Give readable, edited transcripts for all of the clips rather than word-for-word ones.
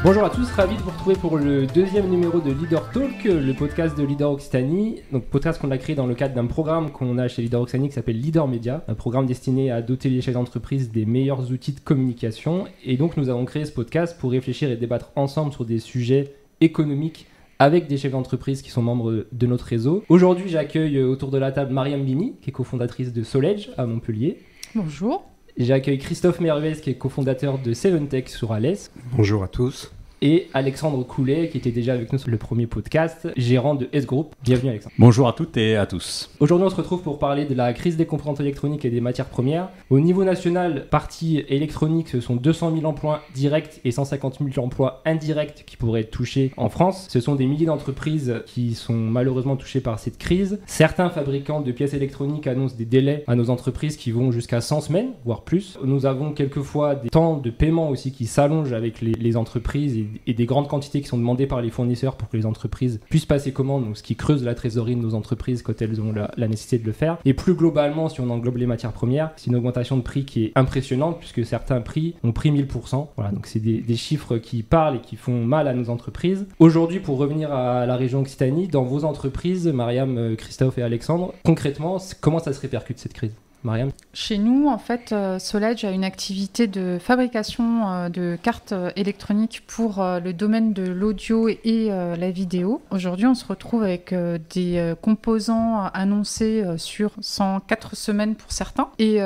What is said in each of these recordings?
Bonjour à tous, ravi de vous retrouver pour le deuxième numéro de Leader Talk, le podcast de Leader Occitanie. Donc podcast qu'on a créé dans le cadre d'un programme qu'on a chez Leader Occitanie qui s'appelle Leader Media, un programme destiné à doter les chefs d'entreprise des meilleurs outils de communication. Et donc nous avons créé ce podcast pour réfléchir et débattre ensemble sur des sujets économiques avec des chefs d'entreprise qui sont membres de notre réseau. Aujourd'hui, j'accueille autour de la table Mariam Bini, qui est cofondatrice de Solège à Montpellier. Bonjour. J'accueille Christophe Mervez, qui est cofondateur de Seventech sur Alès. Bonjour à tous. Et Alexandre Coulet, qui était déjà avec nous sur le premier podcast, gérant de S-Group. Bienvenue Alexandre. Bonjour à toutes et à tous. Aujourd'hui, on se retrouve pour parler de la crise des composantes électroniques et des matières premières. Au niveau national, partie électronique, ce sont 200 000 emplois directs et 150 000 emplois indirects qui pourraient être touchés en France. Ce sont des milliers d'entreprises qui sont malheureusement touchées par cette crise. Certains fabricants de pièces électroniques annoncent des délais à nos entreprises qui vont jusqu'à 100 semaines, voire plus. Nous avons quelquefois des temps de paiement aussi qui s'allongent avec les entreprises et des grandes quantités qui sont demandées par les fournisseurs pour que les entreprises puissent passer commande, donc ce qui creuse la trésorerie de nos entreprises quand elles ont la nécessité de le faire. Et plus globalement, si on englobe les matières premières, c'est une augmentation de prix qui est impressionnante puisque certains prix ont pris 1000%. Voilà, donc c'est des chiffres qui parlent et qui font mal à nos entreprises. Aujourd'hui, pour revenir à la région Occitanie, dans vos entreprises, Mariam, Christophe et Alexandre, concrètement, comment ça se répercute cette crise ? Mariam ? Chez nous, en fait, Solège a une activité de fabrication de cartes électroniques pour le domaine de l'audio et la vidéo. Aujourd'hui, on se retrouve avec des composants annoncés sur 104 semaines pour certains. Et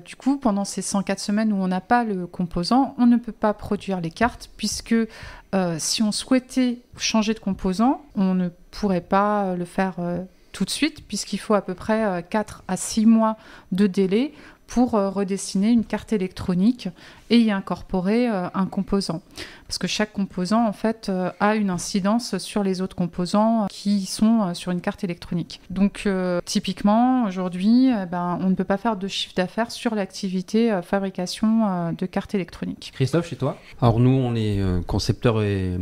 du coup, pendant ces 104 semaines où on n'a pas le composant, on ne peut pas produire les cartes puisque si on souhaitait changer de composant, on ne pourrait pas le faire tout de suite, puisqu'il faut à peu près 4 à 6 mois de délai pour redessiner une carte électronique et y incorporer un composant. Parce que chaque composant, en fait, a une incidence sur les autres composants qui sont sur une carte électronique. Donc, typiquement, aujourd'hui, on ne peut pas faire de chiffre d'affaires sur l'activité fabrication de cartes électroniques. Christophe, chez toi ? Alors nous, on est concepteur et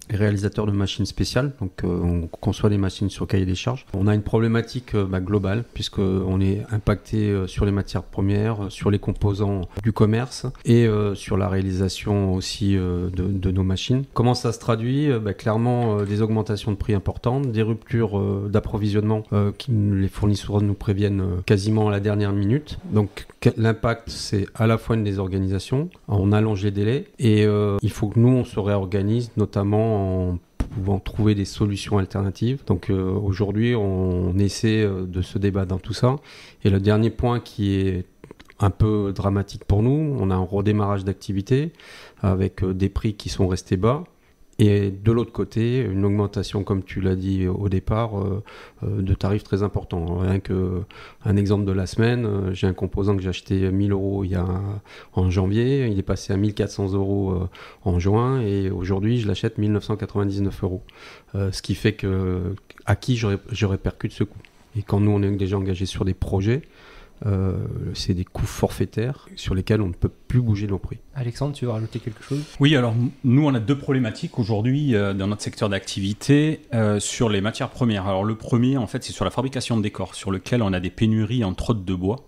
réalisateur de machines spéciales, donc on conçoit des machines sur cahier des charges. On a une problématique globale, puisqu'on est impacté sur les matières premières, sur les composants du commerce et sur la réalisation aussi de nos machines. Comment ça se traduit ? Clairement, des augmentations de prix importantes, des ruptures d'approvisionnement qui les fournisseurs nous préviennent quasiment à la dernière minute. Donc l'impact, c'est à la fois une désorganisation, on allonge les délais et il faut que nous, on se réorganise, notamment en pouvant trouver des solutions alternatives. Donc aujourd'hui, on essaie de se débattre dans tout ça. Et le dernier point qui est un peu dramatique pour nous, on a un redémarrage d'activité avec des prix qui sont restés bas et de l'autre côté une augmentation, comme tu l'as dit au départ, de tarifs très importants. Rien qu'un exemple de la semaine, j'ai un composant que j'ai acheté 1 000 € en janvier, il est passé à 1 400 € en juin et aujourd'hui je l'achète 1 999 €. Ce qui fait que à qui je répercute ce coût. Et quand nous on est déjà engagé sur des projets, c'est des coûts forfaitaires sur lesquels on ne peut plus bouger nos prix. Alexandre, tu veux rajouter quelque chose ? Oui, alors nous on a deux problématiques aujourd'hui dans notre secteur d'activité sur les matières premières. Alors le premier en fait c'est sur la fabrication de décors sur lequel on a des pénuries entre autres de bois.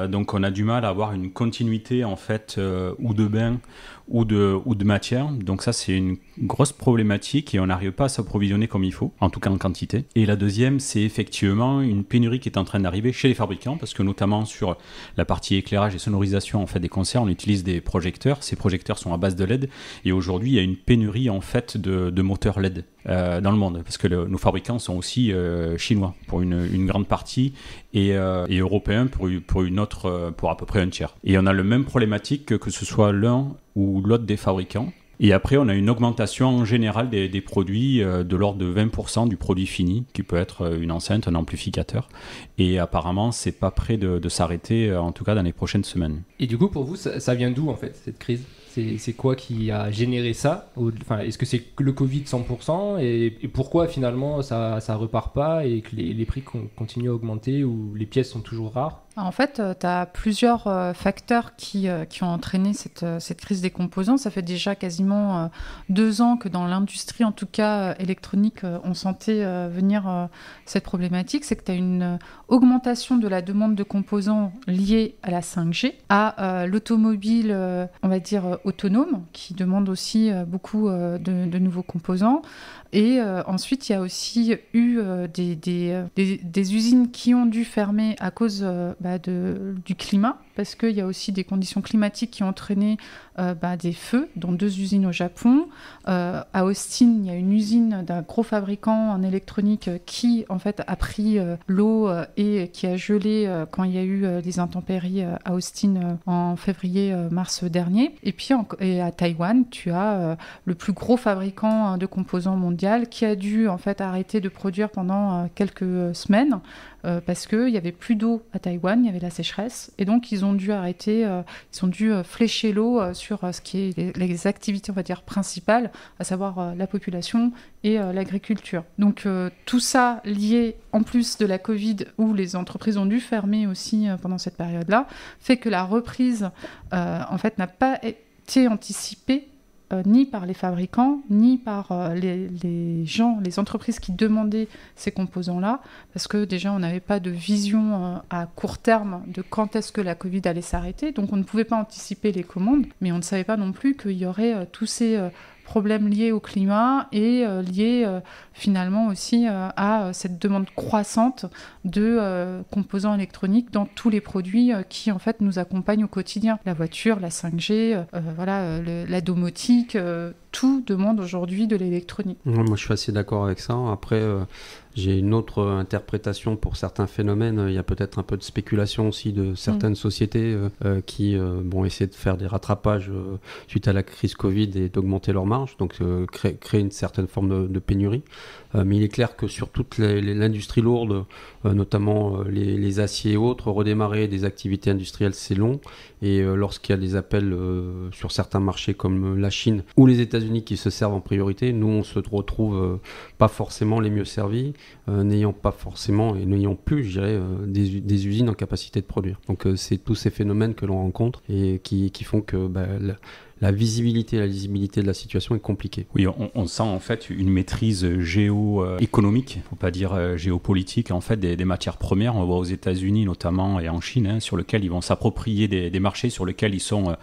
Donc on a du mal à avoir une continuité en fait ou de bain ou de matière. Donc ça c'est une grosse problématique et on n'arrive pas à s'approvisionner comme il faut, en tout cas en quantité. Et la deuxième c'est effectivement une pénurie qui est en train d'arriver chez les fabricants parce que notamment sur la partie éclairage et sonorisation en fait des concerts on utilise des projecteurs. Ces projecteurs sont à base de LED et aujourd'hui il y a une pénurie en fait de moteurs LED dans le monde parce que nos fabricants sont aussi chinois pour une grande partie et européens pour une autre pour à peu près un tiers. Et on a le même problématique que ce soit l'un ou l'autre des fabricants. Et après, on a une augmentation en général des produits de l'ordre de 20% du produit fini, qui peut être une enceinte, un amplificateur. Et apparemment, c'est pas prêt de s'arrêter, en tout cas dans les prochaines semaines. Et du coup, pour vous, ça vient d'où en fait, cette crise ? C'est quoi qui a généré ça ? Est-ce que c'est le Covid 100% et pourquoi finalement ça repart pas et que les prix continuent à augmenter ou les pièces sont toujours rares ? En fait, tu as plusieurs facteurs qui ont entraîné cette crise des composants. Ça fait déjà quasiment 2 ans que dans l'industrie, en tout cas électronique, on sentait venir cette problématique. C'est que tu as une augmentation de la demande de composants liée à la 5G, à l'automobile, on va dire, autonome, qui demande aussi beaucoup de nouveaux composants. Et ensuite, il y a aussi eu des usines qui ont dû fermer à cause du climat, parce qu'il y a aussi des conditions climatiques qui ont entraîné des feux dans 2 usines au Japon. À Austin, il y a une usine d'un gros fabricant en électronique qui, en fait, a pris l'eau et qui a gelé quand il y a eu des intempéries à Austin en février-mars dernier. Et puis, à Taïwan, tu as le plus gros fabricant de composants mondial qui a dû, en fait, arrêter de produire pendant quelques semaines parce qu'il n'y avait plus d'eau à Taïwan, il y avait la sécheresse, et donc ils ont dû arrêter, ils ont dû flécher l'eau sur ce qui est les activités, on va dire, principales, à savoir la population et l'agriculture. Donc tout ça lié, en plus de la Covid, où les entreprises ont dû fermer aussi pendant cette période-là, fait que la reprise, en fait, n'a pas été anticipée ni par les fabricants, ni par les gens, les entreprises qui demandaient ces composants-là, parce que déjà, on n'avait pas de vision à court terme de quand est-ce que la Covid allait s'arrêter, donc on ne pouvait pas anticiper les commandes, mais on ne savait pas non plus qu'il y aurait tous ces problèmes liés au climat et liés finalement aussi à cette demande croissante de composants électroniques dans tous les produits qui en fait nous accompagnent au quotidien. La voiture, la 5G, la domotique, tout demande aujourd'hui de l'électronique. Moi je suis assez d'accord avec ça. Après j'ai une autre interprétation pour certains phénomènes. Il y a peut-être un peu de spéculation aussi de certaines sociétés qui essayer de faire des rattrapages suite à la crise Covid et d'augmenter leurs marges, donc créer une certaine forme de pénurie. Mais il est clair que sur toute l'industrie lourde, notamment les aciers et autres, redémarrer des activités industrielles, c'est long. Et lorsqu'il y a des appels sur certains marchés comme la Chine ou les États-Unis qui se servent en priorité, nous, on se retrouve pas forcément les mieux servis, n'ayant pas forcément et n'ayant plus, je dirais, des usines en capacité de produire. Donc c'est tous ces phénomènes que l'on rencontre et qui font que la visibilité et la lisibilité de la situation est compliquée. Oui, on sent en fait une maîtrise géoéconomique, il ne faut pas dire géopolitique, en fait, des matières premières. On le voit aux États-Unis notamment et en Chine, sur lesquels ils vont s'approprier des marchés sur lesquels ils sont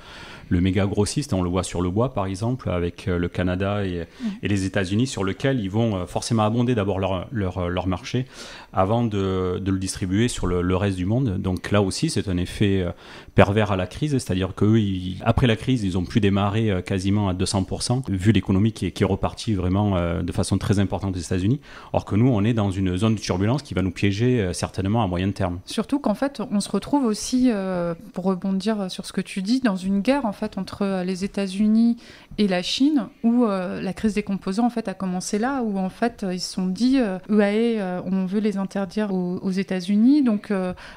le méga grossiste. On le voit sur le bois, par exemple, avec le Canada et les États-Unis, sur lesquels ils vont forcément abonder d'abord leur marché avant de le distribuer sur le reste du monde. Donc là aussi, c'est un effet pervers à la crise, c'est-à-dire qu'eux, après la crise, ils ont pu démarrer quasiment à 200%, vu l'économie qui est repartie vraiment de façon très importante aux États-Unis, alors que nous, on est dans une zone de turbulence qui va nous piéger certainement à moyen terme. Surtout qu'en fait, on se retrouve aussi, pour rebondir sur ce que tu dis, dans une guerre en fait, entre les États-Unis et la Chine, où la crise des composants en fait, a commencé là, où en fait, ils se sont dit UAE, on veut les interdire aux États-Unis, donc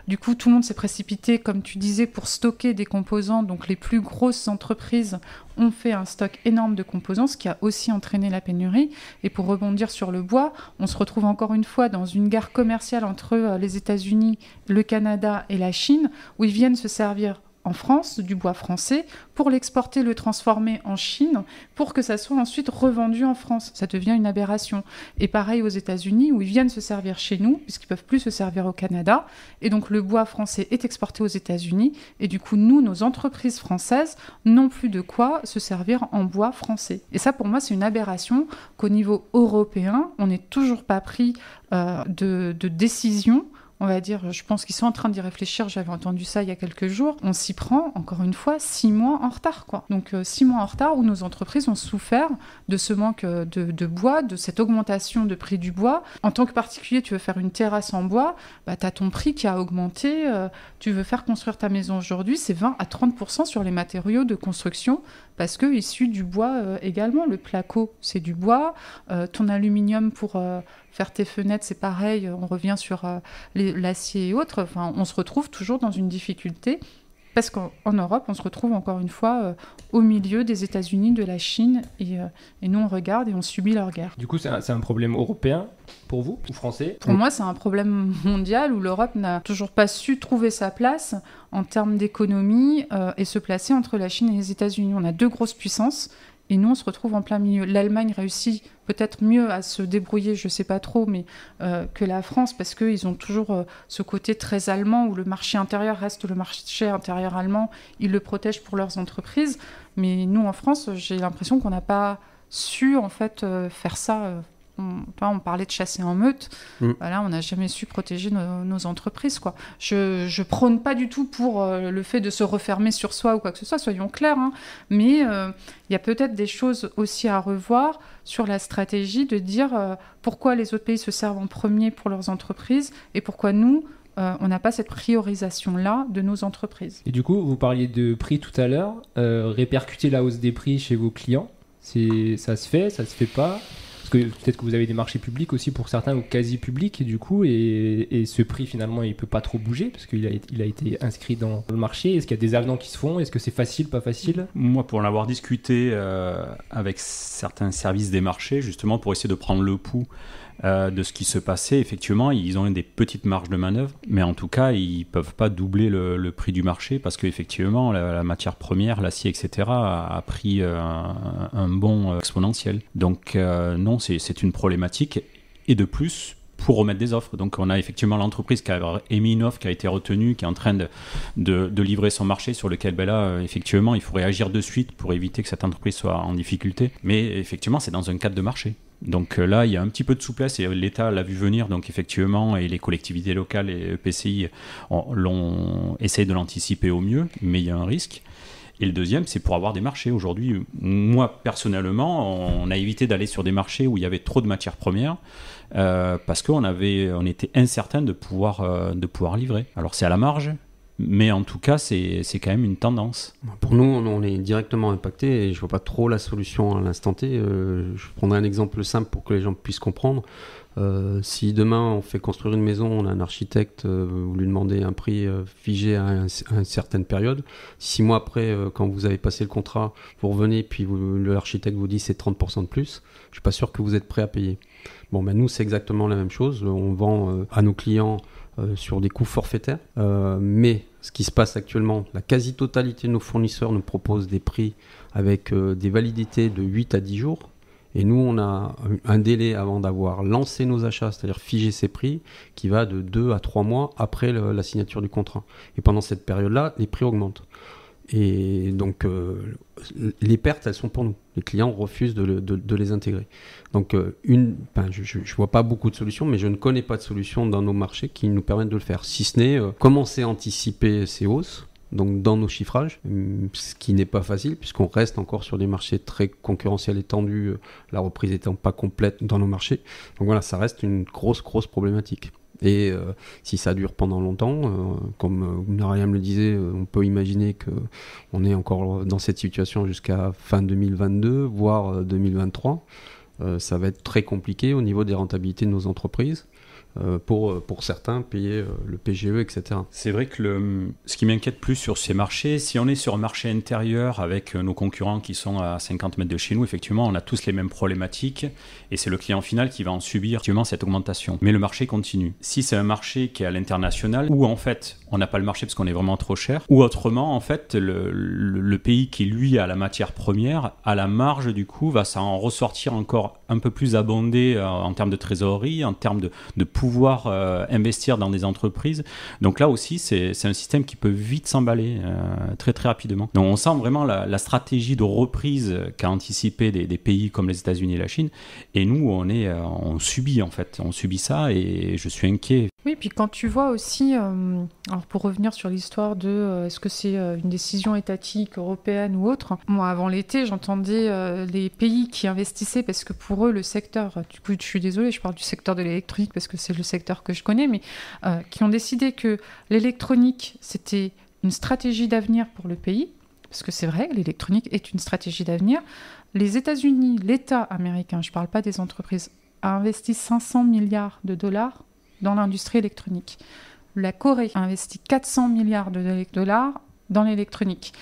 du coup, tout le monde s'est précipité, comme tu disais, pour stocker des composants, donc les plus grosses entreprises ont fait un stock énorme de composants, ce qui a aussi entraîné la pénurie. Et pour rebondir sur le bois, on se retrouve encore une fois dans une guerre commerciale entre les États-Unis, le Canada et la Chine, où ils viennent se servir en France, du bois français, pour l'exporter, le transformer en Chine, pour que ça soit ensuite revendu en France. Ça devient une aberration. Et pareil aux États-Unis, où ils viennent se servir chez nous, puisqu'ils ne peuvent plus se servir au Canada. Et donc le bois français est exporté aux États-Unis. Et du coup, nous, nos entreprises françaises, n'ont plus de quoi se servir en bois français. Et ça, pour moi, c'est une aberration qu'au niveau européen, on n'est toujours pas pris de décision. On va dire, je pense qu'ils sont en train d'y réfléchir, j'avais entendu ça il y a quelques jours. On s'y prend, encore une fois, 6 mois en retard, quoi. Donc 6 mois en retard où nos entreprises ont souffert de ce manque de bois, de cette augmentation de prix du bois. En tant que particulier, tu veux faire une terrasse en bois, tu as ton prix qui a augmenté. Tu veux faire construire ta maison aujourd'hui, c'est 20 à 30% sur les matériaux de construction, parce que issus du bois également. Le placo, c'est du bois. Ton aluminium pour faire tes fenêtres, c'est pareil. On revient sur l'acier et autres. Enfin, on se retrouve toujours dans une difficulté Parce qu'en Europe, on se retrouve encore une fois au milieu des États-Unis, de la Chine, et nous on regarde et on subit leur guerre. Du coup, c'est un problème européen pour vous, ou français? Pour moi, c'est un problème mondial où l'Europe n'a toujours pas su trouver sa place en termes d'économie et se placer entre la Chine et les États-Unis. On a deux grosses puissances. Et nous, on se retrouve en plein milieu. L'Allemagne réussit peut-être mieux à se débrouiller, je ne sais pas trop, mais que la France, parce qu'ils ont toujours ce côté très allemand où le marché intérieur reste le marché intérieur allemand. Ils le protègent pour leurs entreprises. Mais nous, en France, j'ai l'impression qu'on n'a pas su en fait faire ça. On parlait de chasser en meute. Voilà, on n'a jamais su protéger nos entreprises, quoi. Je prône pas du tout pour le fait de se refermer sur soi ou quoi que ce soit, soyons clairs, hein. Mais il y a peut-être des choses aussi à revoir sur la stratégie de dire pourquoi les autres pays se servent en premier pour leurs entreprises et pourquoi nous, on n'a pas cette priorisation-là de nos entreprises. Et du coup, vous parliez de prix tout à l'heure. Répercuter la hausse des prix chez vos clients, ça se fait pas? Peut-être que vous avez des marchés publics aussi pour certains ou quasi publics et du coup et ce prix finalement il peut pas trop bouger parce qu'il a été inscrit dans le marché. Est-ce qu'il y a des avenants qui se font? Est-ce que c'est facile, pas facile? Moi, pour en avoir discuté avec certains services des marchés, justement pour essayer de prendre le pouls de ce qui se passait, effectivement, ils ont des petites marges de manœuvre, mais en tout cas, ils peuvent pas doubler le prix du marché parce qu'effectivement, la matière première, l'acier, etc., a pris un bond exponentiel. Donc, non, c'est une problématique. Et de plus, pour remettre des offres. Donc, on a effectivement l'entreprise qui a émis une offre, qui a été retenue, qui est en train de livrer son marché sur lequel, là, effectivement, il faudrait agir de suite pour éviter que cette entreprise soit en difficulté. Mais effectivement, c'est dans un cadre de marché. Donc là, il y a un petit peu de souplesse et l'État l'a vu venir, donc effectivement, et les collectivités locales et EPCI essayé de l'anticiper au mieux, mais il y a un risque. Et le deuxième, c'est pour avoir des marchés. Aujourd'hui, moi, personnellement, on a évité d'aller sur des marchés où il y avait trop de matières premières parce qu'on était incertain de pouvoir livrer. Alors, c'est à la marge. Mais en tout cas, c'est quand même une tendance. Pour nous, on est directement impacté et je ne vois pas trop la solution à l'instant T. Je prendrai un exemple simple pour que les gens puissent comprendre. Si demain on fait construire une maison, on a un architecte, vous lui demandez un prix figé à une certaine période. 6 mois après, quand vous avez passé le contrat, vous revenez puis l'architecte vous dit c'est 30% de plus, je ne suis pas sûr que vous êtes prêt à payer. Bon, nous, c'est exactement la même chose. On vend à nos clients sur des coûts forfaitaires. Mais ce qui se passe actuellement, la quasi-totalité de nos fournisseurs nous proposent des prix avec des validités de 8 à 10 jours. Et nous, on a un délai avant d'avoir lancé nos achats, c'est-à-dire figé ces prix, qui va de 2 à 3 mois après la signature du contrat. Et pendant cette période-là, les prix augmentent. Et donc, les pertes, elles sont pour nous. Les clients refusent de les intégrer. Donc, je ne vois pas beaucoup de solutions, mais je ne connais pas de solutions dans nos marchés qui nous permettent de le faire. Si ce n'est commencer à anticiper ces hausses, donc dans nos chiffrages, ce qui n'est pas facile, puisqu'on reste encore sur des marchés très concurrentiels et tendus, la reprise étant pas complète dans nos marchés. Donc voilà, ça reste une grosse problématique. Et si ça dure pendant longtemps, comme Myriam le disait, on peut imaginer qu'on est encore dans cette situation jusqu'à fin 2022, voire 2023. Ça va être très compliqué au niveau des rentabilités de nos entreprises. Pour certains, payer le PGE, etc. C'est vrai que ce qui m'inquiète plus sur ces marchés, si on est sur un marché intérieur avec nos concurrents qui sont à 50 mètres de chez nous, effectivement, on a tous les mêmes problématiques et c'est le client final qui va en subir effectivement cette augmentation. Mais le marché continue. Si c'est un marché qui est à l'international, où en fait, on n'a pas le marché parce qu'on est vraiment trop cher, ou autrement, en fait, le pays qui, lui, a la matière première, à la marge, du coup, va s'en ressortir encore un peu plus abondé en termes de trésorerie, en termes de pouvoir investir dans des entreprises. Donc là aussi, c'est un système qui peut vite s'emballer très rapidement. Donc on sent vraiment la stratégie de reprise qu'a anticipé des pays comme les États-Unis et la Chine. Et nous, on subit en fait. On subit ça et je suis inquiet. Oui, puis quand tu vois aussi, alors pour revenir sur l'histoire de est-ce que c'est une décision étatique, européenne ou autre, moi avant l'été j'entendais les pays qui investissaient parce que pour eux le secteur, du coup je suis désolée, je parle du secteur de l'électronique parce que c'est le secteur que je connais, mais qui ont décidé que l'électronique c'était une stratégie d'avenir pour le pays, parce que c'est vrai, l'électronique est une stratégie d'avenir. Les États-Unis, l'État américain, je ne parle pas des entreprises, a investi 500 milliards de dollars dans l'industrie électronique. La Corée a investi 400 milliards de dollars dans l'électronique.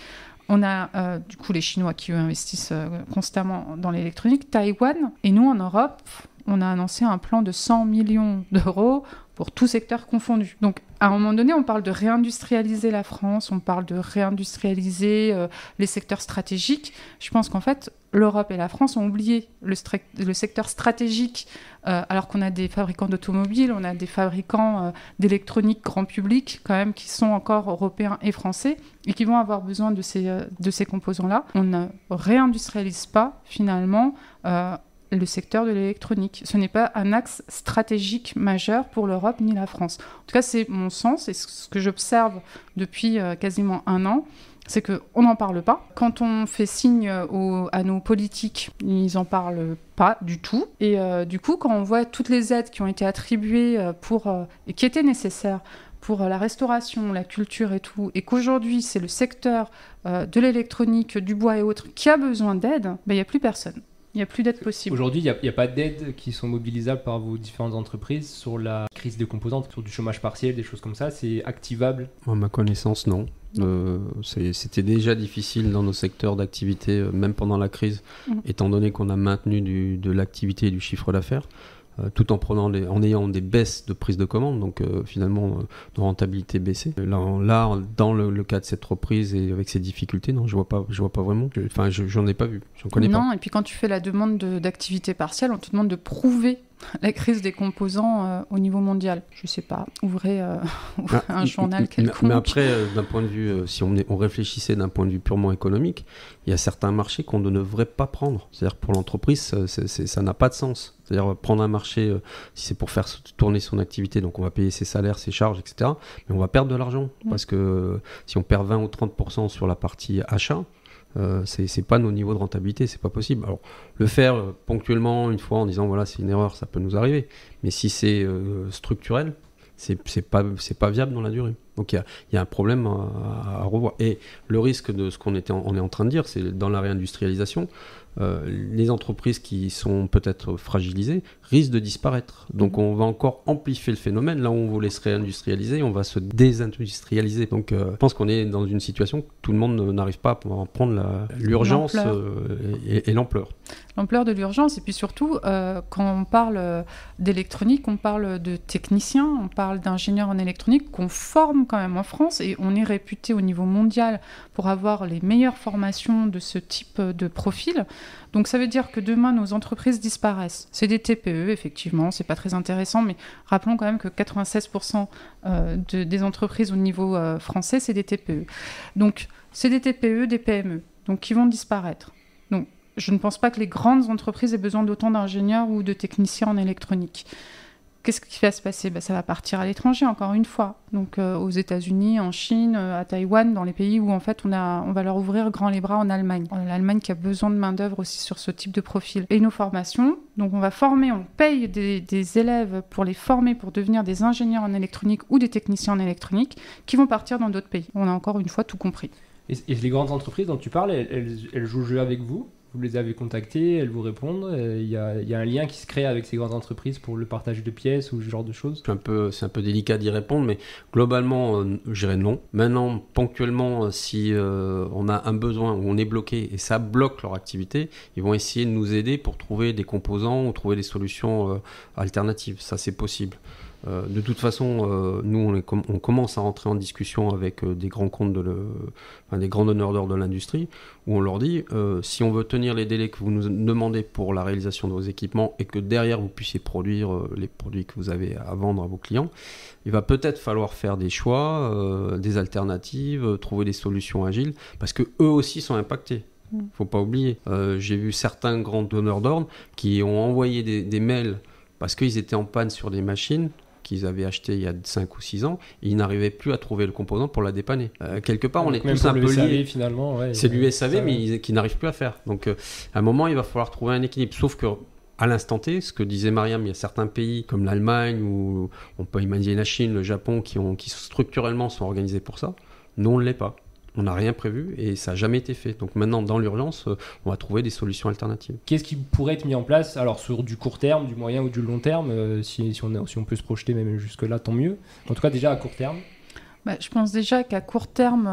On a du coup les Chinois qui investissent constamment dans l'électronique, Taïwan, et nous en Europe, on a annoncé un plan de 100 millions d'euros pour tout secteur confondu. Donc à un moment donné, on parle de réindustrialiser la France, on parle de réindustrialiser les secteurs stratégiques. Je pense qu'en fait, l'Europe et la France ont oublié le secteur stratégique, alors qu'on a des fabricants d'automobiles, on a des fabricants d'électronique grand public, quand même, qui sont encore européens et français, et qui vont avoir besoin de ces composants-là. On ne réindustrialise pas, finalement, le secteur de l'électronique. Ce n'est pas un axe stratégique majeur pour l'Europe ni la France. En tout cas, c'est mon sens et ce que j'observe depuis quasiment 1 an, c'est qu'on n'en parle pas. Quand on fait signe à nos politiques, ils n'en parlent pas du tout. Et du coup, quand on voit toutes les aides qui ont été attribuées et qui étaient nécessaires pour la restauration, la culture et tout, et qu'aujourd'hui, c'est le secteur de l'électronique, du bois et autres qui a besoin d'aide, il n'y a plus personne. Il n'y a plus d'aide possible. Aujourd'hui, il n'y a pas d'aides qui sont mobilisables par vos différentes entreprises sur la crise des composantes, sur du chômage partiel, des choses comme ça. C'est activable? À ma connaissance, non. C'était déjà difficile dans nos secteurs d'activité, même pendant la crise, étant donné qu'on a maintenu de l'activité et du chiffre d'affaires. Tout en ayant des baisses de prise de commande, donc finalement nos rentabilités baissaient. Là, dans le cas de cette reprise et avec ces difficultés, non, je vois pas vraiment. J'en ai pas vu, j'en connais pas. Non, et puis quand tu fais la demande d'activité partielle, on te demande de prouver la crise des composants au niveau mondial. Je sais pas, ouvrez un journal quelconque. Mais après, d'un point de vue, si on réfléchissait d'un point de vue purement économique, il y a certains marchés qu'on ne devrait pas prendre. C'est-à-dire pour l'entreprise, ça n'a pas de sens. C'est-à-dire prendre un marché, si c'est pour faire tourner son activité, donc on va payer ses salaires, ses charges, etc. Mais on va perdre de l'argent. Parce que si on perd 20 ou 30% sur la partie achat, c'est pas nos niveaux de rentabilité, c'est pas possible. Alors le faire ponctuellement une fois en disant voilà c'est une erreur, ça peut nous arriver, mais si c'est structurel, c'est pas viable dans la durée. Donc il y a un problème à revoir. Et le risque de ce on est en train de dire, c'est dans la réindustrialisation, les entreprises qui sont peut-être fragilisées risquent de disparaître. Donc on va encore amplifier le phénomène. Là où on voulait se réindustrialiser, on va se désindustrialiser. Donc je pense qu'on est dans une situation que tout le monde n'arrive pas à pouvoir prendre l'urgence et l'ampleur. L'ampleur de l'urgence, et puis surtout, quand on parle d'électronique, on parle de techniciens, on parle d'ingénieurs en électronique qu'on forme quand même en France, et on est réputé au niveau mondial pour avoir les meilleures formations de ce type de profil. Donc ça veut dire que demain, nos entreprises disparaissent. C'est des TPE, effectivement, c'est pas très intéressant, mais rappelons quand même que 96% des entreprises au niveau français, c'est des TPE. Donc c'est des TPE, des PME, donc qui vont disparaître. Donc je ne pense pas que les grandes entreprises aient besoin d'autant d'ingénieurs ou de techniciens en électronique. Qu'est-ce qui va se passer ? Ça va partir à l'étranger, encore une fois. Donc aux États-Unis, en Chine, à Taïwan, dans les pays où en fait on va leur ouvrir grand les bras en Allemagne. L'Allemagne qui a besoin de main-d'œuvre aussi sur ce type de profil. Et nos formations, donc on paye des élèves pour les former pour devenir des ingénieurs en électronique ou des techniciens en électronique qui vont partir dans d'autres pays. On a encore une fois tout compris. Et les grandes entreprises dont tu parles, elles jouent le jeu avec vous ? Vous les avez contactées, elles vous répondent. Il y a un lien qui se crée avec ces grandes entreprises pour le partage de pièces ou ce genre de choses. C'est un peu délicat d'y répondre, mais globalement, je dirais non. Maintenant, ponctuellement, si on a un besoin où on est bloqué et ça bloque leur activité, ils vont essayer de nous aider pour trouver des composants ou trouver des solutions alternatives. Ça, c'est possible. De toute façon, nous, on commence à rentrer en discussion avec des grands comptes, des grands donneurs d'ordre de l'industrie, où on leur dit, si on veut tenir les délais que vous nous demandez pour la réalisation de vos équipements et que derrière vous puissiez produire les produits que vous avez à vendre à vos clients, il va peut-être falloir faire des choix, des alternatives, trouver des solutions agiles, parce que eux aussi sont impactés. Faut pas oublier. J'ai vu certains grands donneurs d'ordre qui ont envoyé des mails parce qu'ils étaient en panne sur des machines qu'ils avaient acheté il y a 5 ou 6 ans, et ils n'arrivaient plus à trouver le composant pour la dépanner. Quelque part, on est tous un peu liés. Finalement, c'est l'USAV, mais qui n'arrive plus à faire. Donc, à un moment, il va falloir trouver un équilibre. Sauf que, à l'instant T, ce que disait Mariam, il y a certains pays comme l'Allemagne, ou on peut imaginer la Chine, le Japon, qui structurellement sont organisés pour ça. Nous, on ne l'est pas. On n'a rien prévu et ça n'a jamais été fait. Donc maintenant, dans l'urgence, on va trouver des solutions alternatives. Qu'est-ce qui pourrait être mis en place, alors sur du court terme, du moyen ou du long terme, si on peut se projeter même jusque-là, tant mieux. En tout cas, déjà à court terme. Je pense déjà qu'à court terme,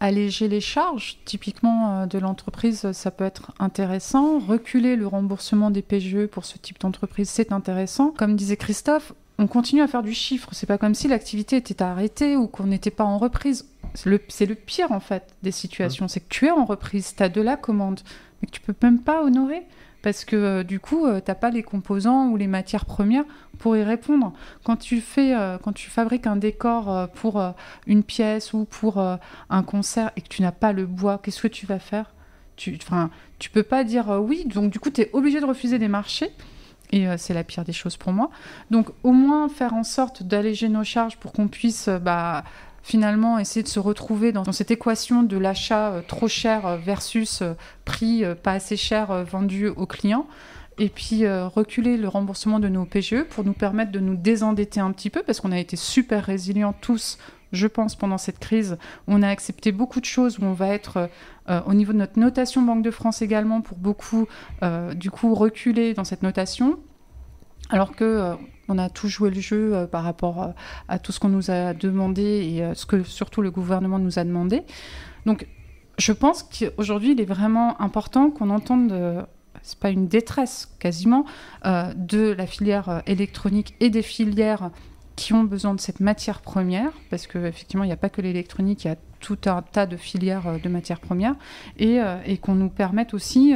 alléger les charges, typiquement de l'entreprise, ça peut être intéressant. Reculer le remboursement des PGE pour ce type d'entreprise, c'est intéressant. Comme disait Christophe, on continue à faire du chiffre. C'est pas comme si l'activité était arrêtée ou qu'on n'était pas en reprise. C'est le pire, en fait, des situations. C'est que tu es en reprise, tu as de la commande, mais que tu peux même pas honorer. Parce que du coup, tu n'as pas les composants ou les matières premières pour y répondre. Quand tu fabriques un décor pour une pièce ou pour un concert et que tu n'as pas le bois, qu'est-ce que tu vas faire ? Tu peux pas dire oui, donc du coup, tu es obligé de refuser des marchés. Et c'est la pire des choses pour moi. Donc au moins faire en sorte d'alléger nos charges pour qu'on puisse... finalement, essayer de se retrouver dans cette équation de l'achat trop cher versus prix pas assez cher vendu aux clients. Et puis reculer le remboursement de nos PGE pour nous permettre de nous désendetter un petit peu, parce qu'on a été super résilients tous, je pense, pendant cette crise. On a accepté beaucoup de choses, où on va être au niveau de notre notation Banque de France également, pour beaucoup, du coup, reculer dans cette notation. Alors que... on a tout joué le jeu par rapport à tout ce qu'on nous a demandé et ce que surtout le gouvernement nous a demandé. Donc, je pense qu'aujourd'hui, il est vraiment important qu'on entende, c'est pas une détresse quasiment, de la filière électronique et des filières qui ont besoin de cette matière première, parce qu'effectivement, il n'y a pas que l'électronique, il y a tout un tas de filières de matières premières, et qu'on nous permette aussi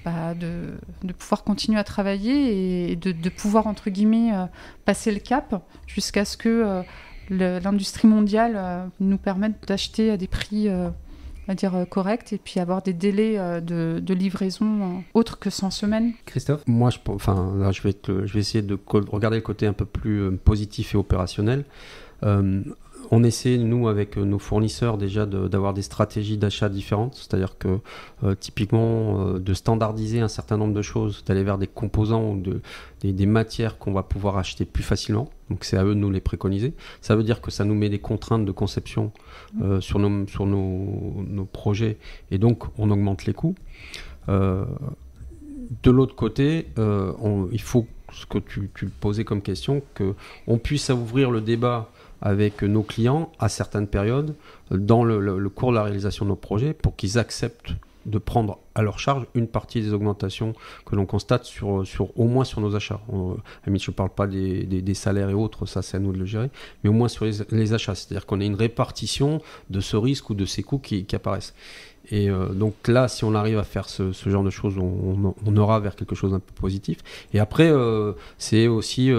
de pouvoir continuer à travailler et de pouvoir, entre guillemets, passer le cap jusqu'à ce que l'industrie mondiale nous permette d'acheter à des prix corrects, et puis avoir des délais de livraison autres que 100 semaines. Christophe ? Moi, là, je vais essayer de regarder le côté un peu plus positif et opérationnel. On essaie, nous, avec nos fournisseurs, déjà d'avoir des stratégies d'achat différentes, c'est-à-dire que typiquement de standardiser un certain nombre de choses, d'aller vers des composants ou des matières qu'on va pouvoir acheter plus facilement. Donc c'est à eux de nous les préconiser. Ça veut dire que ça nous met des contraintes de conception sur nos projets, et donc on augmente les coûts. De l'autre côté, il faut, ce que tu posais comme question, qu'on puisse ouvrir le débat avec nos clients à certaines périodes dans le cours de la réalisation de nos projets, pour qu'ils acceptent de prendre à leur charge une partie des augmentations que l'on constate au moins sur nos achats. Je ne parle pas des salaires et autres, ça c'est à nous de le gérer, mais au moins sur les achats, c'est-à-dire qu'on ait une répartition de ce risque ou de ces coûts qui apparaissent. Et donc là, si on arrive à faire ce genre de choses, on aura vers quelque chose d'un peu positif. Et après, c'est aussi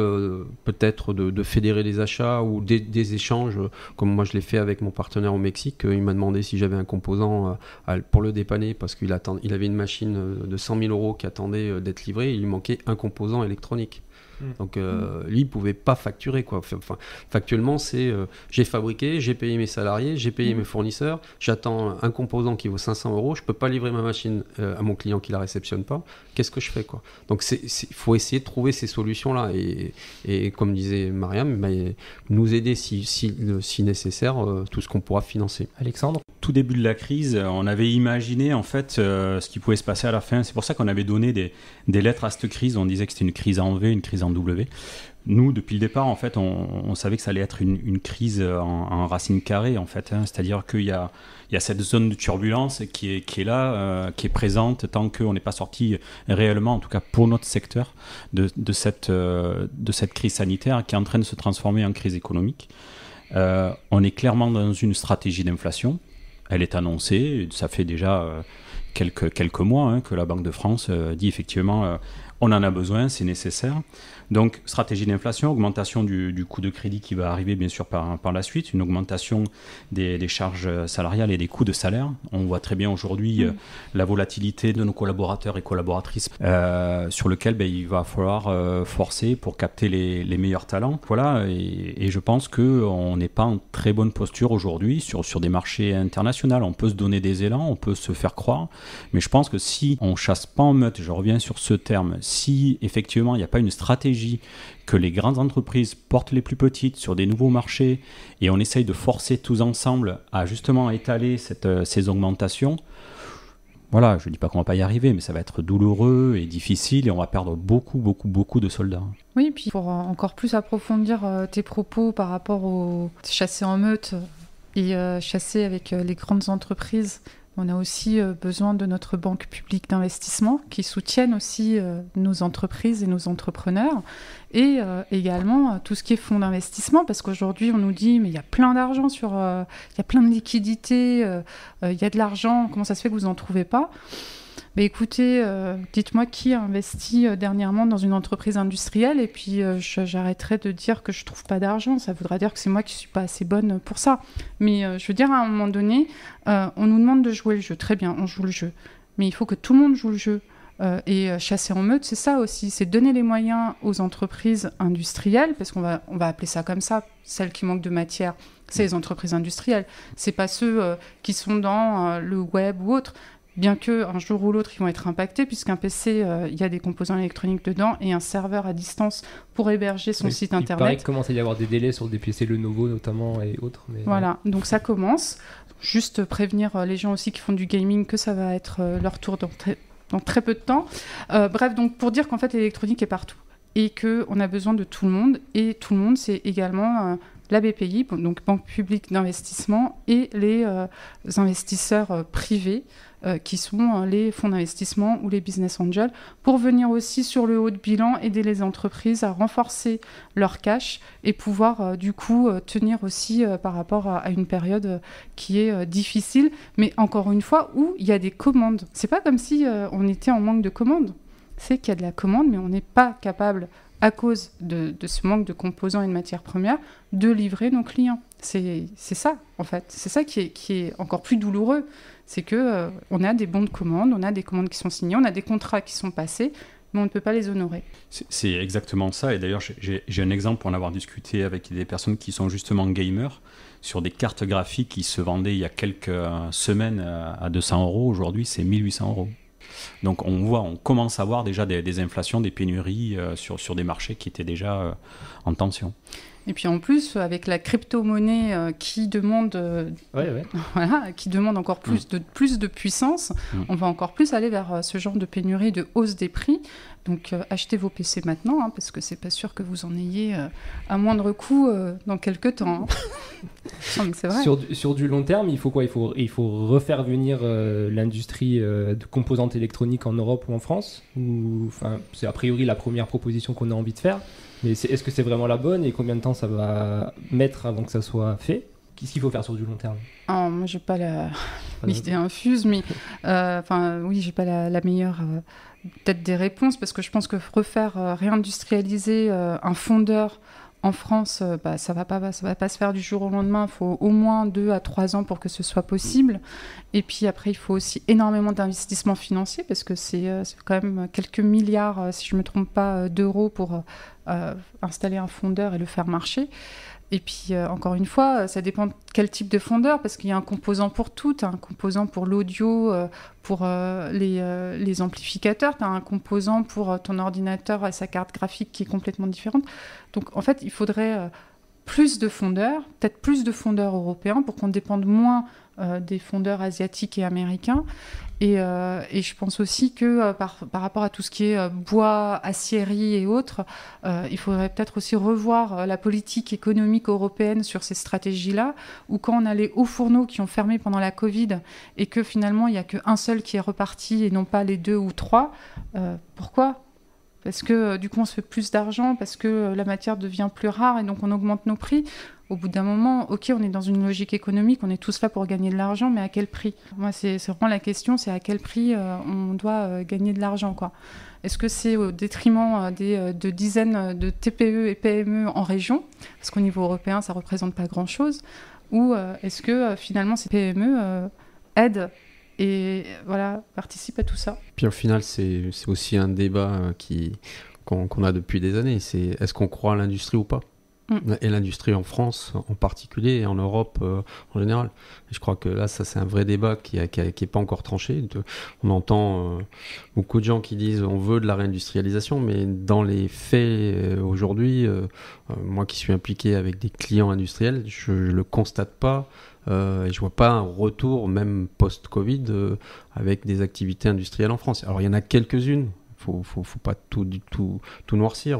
peut-être de fédérer les achats ou des échanges, comme moi je l'ai fait avec mon partenaire au Mexique. Il m'a demandé si j'avais un composant pour le dépanner, parce qu'il avait une machine de 100 000 € qui attendait d'être livrée, et il lui manquait un composant électronique. Donc lui, il ne pouvait pas facturer, quoi. Enfin, factuellement, c'est j'ai fabriqué, j'ai payé mes salariés, j'ai payé mes fournisseurs, j'attends un composant qui vaut 500 €, je ne peux pas livrer ma machine à mon client qui ne la réceptionne pas. Qu'est-ce que je fais, quoi? Donc il faut essayer de trouver ces solutions-là, et comme disait Mariam, nous aider si nécessaire, tout ce qu'on pourra financer. Alexandre ? Tout début de la crise, on avait imaginé en fait ce qui pouvait se passer à la fin. C'est pour ça qu'on avait donné des lettres à cette crise. On disait que c'était une crise en V, une crise en W. Nous, depuis le départ, en fait, on savait que ça allait être une crise en racine carrée, en fait. C'est-à-dire qu'il y a cette zone de turbulence qui est là, qui est présente tant qu'on n'est pas sorti réellement, en tout cas pour notre secteur, de cette crise sanitaire qui est en train de se transformer en crise économique. On est clairement dans une stratégie d'inflation. Elle est annoncée, ça fait déjà quelques mois que la Banque de France dit effectivement on en a besoin, c'est nécessaire. Donc stratégie d'inflation, augmentation du coût de crédit qui va arriver bien sûr par la suite, une augmentation des charges salariales et des coûts de salaire. On voit très bien aujourd'hui la volatilité de nos collaborateurs et collaboratrices sur lequel il va falloir forcer pour capter les meilleurs talents. Voilà, et je pense qu'on n'est pas en très bonne posture aujourd'hui sur des marchés internationaux. On peut se donner des élans, on peut se faire croire, mais je pense que si on chasse pas en meute, je reviens sur ce terme, si effectivement il n'y a pas une stratégie que les grandes entreprises portent les plus petites sur des nouveaux marchés, et on essaye de forcer tous ensemble à justement étaler ces augmentations, voilà, je ne dis pas qu'on va pas y arriver, mais ça va être douloureux et difficile et on va perdre beaucoup de soldats. Oui, puis pour encore plus approfondir tes propos par rapport au chasser en meute et chasser avec les grandes entreprises, on a aussi besoin de notre banque publique d'investissement qui soutienne aussi nos entreprises et nos entrepreneurs et également tout ce qui est fonds d'investissement parce qu'aujourd'hui on nous dit mais il y a plein d'argent il y a plein de liquidités, il y a de l'argent, comment ça se fait que vous n'en trouvez pas ? Mais écoutez, dites-moi qui a investi dernièrement dans une entreprise industrielle et puis j'arrêterai de dire que je ne trouve pas d'argent. Ça voudra dire que c'est moi qui ne suis pas assez bonne pour ça. Mais je veux dire, à un moment donné, on nous demande de jouer le jeu. Très bien, on joue le jeu. Mais il faut que tout le monde joue le jeu. Et chasser en meute, c'est ça aussi. C'est donner les moyens aux entreprises industrielles, parce qu'on va appeler ça comme ça, celles qui manquent de matière. C'est les entreprises industrielles. Ce n'est pas ceux qui sont dans le web ou autre. Bien qu'un jour ou l'autre, ils vont être impactés, puisqu'un PC, il y a des composants électroniques dedans, et un serveur à distance pour héberger son site internet. Il paraît qu'il commence à y avoir des délais sur des PC Lenovo notamment, et autres. Mais... Voilà, donc ça commence. Juste prévenir les gens aussi qui font du gaming que ça va être leur tour dans très peu de temps. Bref, donc pour dire qu'en fait, l'électronique est partout, et qu'on a besoin de tout le monde, et tout le monde, c'est également... la BPI, donc Banque publique d'investissement, et les investisseurs privés, qui sont les fonds d'investissement ou les business angels, pour venir aussi sur le haut de bilan aider les entreprises à renforcer leur cash et pouvoir du coup tenir aussi par rapport à une période qui est difficile, mais encore une fois où il y a des commandes. C'est pas comme si on était en manque de commandes. C'est qu'il y a de la commande, mais on n'est pas capable, à cause de ce manque de composants et de matières premières, de livrer nos clients. C'est ça, en fait. C'est ça qui est encore plus douloureux. C'est qu'on a des bons de commande, on a des commandes qui sont signées, on a des contrats qui sont passés, mais on ne peut pas les honorer. C'est exactement ça. Et d'ailleurs, j'ai un exemple pour en avoir discuté avec des personnes qui sont justement gamers sur des cartes graphiques qui se vendaient il y a quelques semaines à 200 €. Aujourd'hui, c'est 1 800 €. Donc on commence à voir déjà des inflations, des pénuries sur des marchés qui étaient déjà en tension. Et puis en plus, avec la crypto-monnaie qui demande, voilà, qui demande encore plus de puissance, on va encore plus aller vers ce genre de pénurie, de hausse des prix. Donc achetez vos PC maintenant, hein, parce que c'est pas sûr que vous en ayez à moindre coût dans quelques temps. Hein. Non, mais c'est vrai. Sur du long terme, il faut quoi ? Il faut refaire venir l'industrie de composantes électroniques en Europe ou en France ? C'est a priori la première proposition qu'on a envie de faire. Mais est-ce que c'est vraiment la bonne et combien de temps ça va mettre avant que ça soit fait ? Qu'est-ce qu'il faut faire sur du long terme ? Moi, j'ai pas l'idée infuse, mais oui, j'ai pas la meilleure peut-être des réponses, parce que je pense que refaire réindustrialiser un fondeur en France, ça va pas se faire du jour au lendemain. Il faut au moins 2 à 3 ans pour que ce soit possible. Et puis après, il faut aussi énormément d'investissements financiers, parce que c'est quand même quelques milliards, si je me trompe pas, d'euros pour installer un fondeur et le faire marcher. Et puis, encore une fois, ça dépend de quel type de fondeur, parce qu'il y a un composant pour tout. Tu as un composant pour l'audio, pour les amplificateurs. Tu as un composant pour ton ordinateur et sa carte graphique qui est complètement différente. Donc, en fait, il faudrait plus de fondeurs, peut-être plus de fondeurs européens pour qu'on dépende moins des fondeurs asiatiques et américains. Et je pense aussi que par rapport à tout ce qui est bois, aciérie et autres, il faudrait peut-être aussi revoir la politique économique européenne sur ces stratégies-là, où quand on a les hauts fourneaux qui ont fermé pendant la Covid et que finalement il n'y a qu'un seul qui est reparti et non pas les 2 ou 3, pourquoi ? Parce que du coup on se fait plus d'argent, parce que la matière devient plus rare et donc on augmente nos prix. Au bout d'un moment, ok, on est dans une logique économique, on est tous là pour gagner de l'argent, mais à quel prix ? Moi, c'est vraiment la question, c'est à quel prix on doit gagner de l'argent, quoi. Est-ce que c'est au détriment de dizaines de TPE et PME en région ? Parce qu'au niveau européen, ça ne représente pas grand-chose. Ou est-ce que finalement ces PME aident et participent à tout ça ? Puis au final, c'est aussi un débat qu'on a depuis des années. C'est est-ce qu'on croit à l'industrie ou pas ? Et l'industrie en France en particulier et en Europe en général. Et je crois que là, ça c'est un vrai débat qui est pas encore tranché. On entend beaucoup de gens qui disent on veut de la réindustrialisation, mais dans les faits aujourd'hui, moi qui suis impliqué avec des clients industriels, je le constate pas Et je vois pas un retour, même post-Covid, avec des activités industrielles en France. Alors il y en a quelques-unes. Faut pas tout noircir,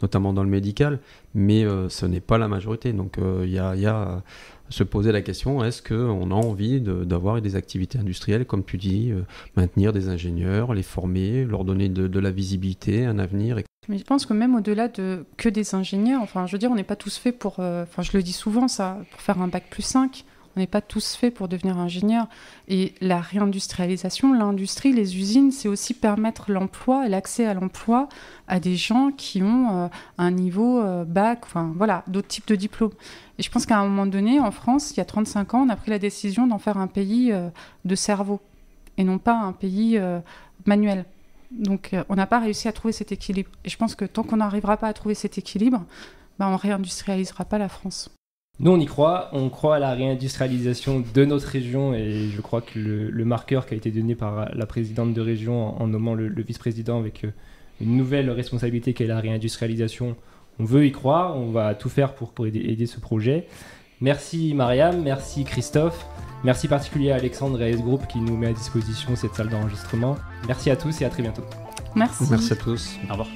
notamment dans le médical, mais ce n'est pas la majorité. Donc il y a se poser la question, est-ce qu'on a envie d'avoir des activités industrielles, comme tu dis, maintenir des ingénieurs, les former, leur donner de la visibilité, un avenir. Mais je pense que même au-delà que des ingénieurs, enfin je veux dire, on n'est pas tous faits pour, je le dis souvent ça, pour faire un bac plus 5. On n'est pas tous faits pour devenir ingénieur. Et la réindustrialisation, l'industrie, les usines, c'est aussi permettre l'emploi et l'accès à l'emploi à des gens qui ont un niveau bac, enfin voilà, d'autres types de diplômes. Et je pense qu'à un moment donné, en France, il y a 35 ans, on a pris la décision d'en faire un pays de cerveau et non pas un pays manuel. Donc on n'a pas réussi à trouver cet équilibre. Et je pense que tant qu'on n'arrivera pas à trouver cet équilibre, on ne réindustrialisera pas la France. Nous, on y croit. On croit à la réindustrialisation de notre région et je crois que le marqueur qui a été donné par la présidente de région en nommant le vice-président avec une nouvelle responsabilité qui est la réindustrialisation, on veut y croire. On va tout faire pour aider ce projet. Merci Mariam, merci Christophe. Merci particulièrement à Alexandre et AS Group qui nous met à disposition cette salle d'enregistrement. Merci à tous et à très bientôt. Merci. Merci à tous. Au revoir.